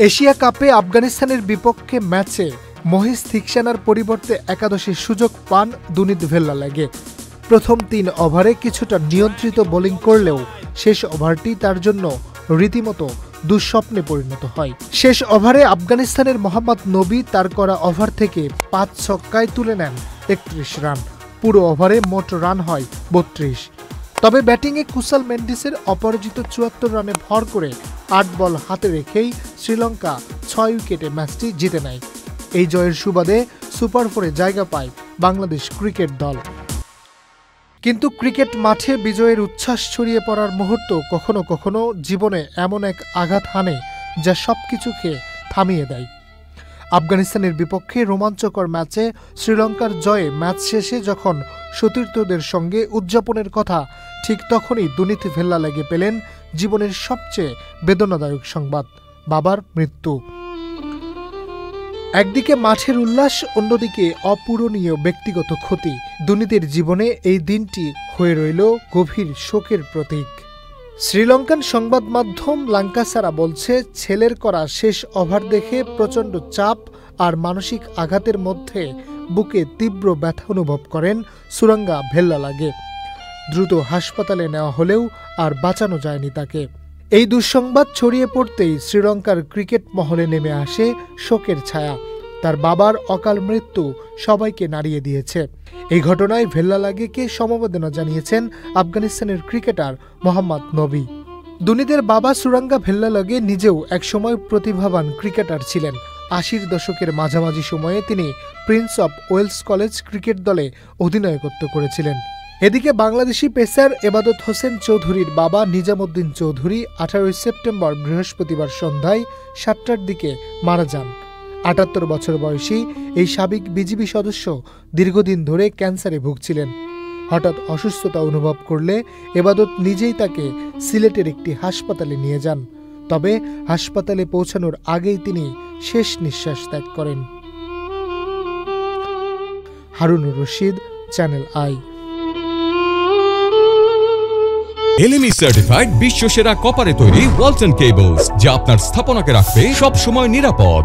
Asia কাপে আফগানিস্তানের বিপক্ষে ম্যাচে মহিস থিকসানার পরিবর্তে একাদশের সুযোগ পান দুনিত ভেল্লালাগে। প্রথম ৩ ওভারে কিছুটা নিয়ন্ত্রিত বোলিং করলেও শেষ ওভারটি তার জন্য রীতিমতো দুঃস্বপ্নে পরিণত হয়। শেষ ওভারে আফগানিস্তানের মোহাম্মদ নবী তার করা ওভার থেকে ৫ ছক্কায় তুলে নেন ৩১ রান। পুরো ওভারে মোট রান হয় ৩২। তবে ব্যাটিংয়ে কুশাল মেন্ডিসের অপরাজিত ৭৪ রানে ভর করে ৮ বল হাতে রেখেই শ্রীলঙ্কা ৬ উইকেটে ম্যাচটি জিতে নেয়। এই জয়ের সুবাদে সুপার 4-এ জায়গা পায় বাংলাদেশ ক্রিকেট দল। কিন্তু ক্রিকেট মাঠে বিজয়ের উচ্ছ্বাস ছড়িয়ে পড়ার মুহূর্ত কখনো কখনো জীবনে এমন এক আঘাত হানে যা সবকিছুকে থামিয়ে দেয়। আফগানিস্তানের বিপক্ষে রোমাঞ্চকর ম্যাচে শ্রীলঙ্কার জয়ে ম্যাচ শেষে যখন সতীর্থদের সঙ্গে উদযাপনের কথা, ঠিক তখনই দুনিত ভেল্লালাগে পেলেন জীবনের সবচেয়ে বেদনাদায়ক সংবাদ, বাবার মৃত্যু। একদিকে মাঠের উল্লাস, অন্যদিকে অপূরণীয় ব্যক্তিগত ক্ষতি। দুনিতের জীবনে এই দিনটি হয়ে রইল গভীর শোকের প্রতীক। শ্রীলঙ্কান সংবাদ মাধ্যম লাঙ্কাসারা বলছে, ছেলের করা শেষ ওভার দেখে প্রচণ্ড চাপ আর মানসিক আঘাতের মধ্যে বুকে তীব্র ব্যথা অনুভব করেন সুরাঙ্গা ভেল্লালাগে। দ্রুত হাসপাতালে নেওয়া হলেও আর বাঁচানো যায়নি তাকে। এই দুঃসংবাদ ছড়িয়ে পড়তেই শ্রীলঙ্কার ক্রিকেট মহলে নেমে আসে শোকের ছায়া। তার বাবার অকাল মৃত্যু সবাইকে নাড়িয়ে দিয়েছে। এই ঘটনায় ভেল্লালাগেকে সমবেদনা জানিয়েছেন আফগানিস্তানের ক্রিকেটার মোহাম্মদ নবী। দুনিদের বাবা সুরাঙ্গা ভেল্লালাগে নিজেও একসময় প্রতিভাবান ক্রিকেটার ছিলেন। ৮০ দশকের মাঝামাঝি সময়ে তিনি Prince of Wales college cricket দলে অধিনায়কত্ব করেছিলেন। এদিকে বাংলাদেশি পেসার এবাদত হোসেন চৌধুরীর বাবা নিজামুদ্দিন চৌধুরী ১৮ সেপ্টেম্বর বৃহস্পতিবার সন্ধ্যায় ৭টার দিকে মারা যান। ৭৮ বছর বয়সী এই সাবেক বিজিবি সদস্য দীর্ঘদিন ধরে ক্যান্সারে ভুগছিলেন। হঠাৎ অসুস্থতা অনুভব করলে এবাদত নিজেই তাকে সিলেটের একটি হাসপাতালে নিয়ে যান। তবে হাসপাতালে পৌঁছানোর আগেই তিনি শেষ নিঃশ্বাস ত্যাগ করেন। Harunur Rashid, channel I. LME certified বিশ্বসেরা কপারে তৈরি ওয়ালটন কেবলস, যা আপনার স্থাপনাকে রাখবে সব সময় নিরাপদ।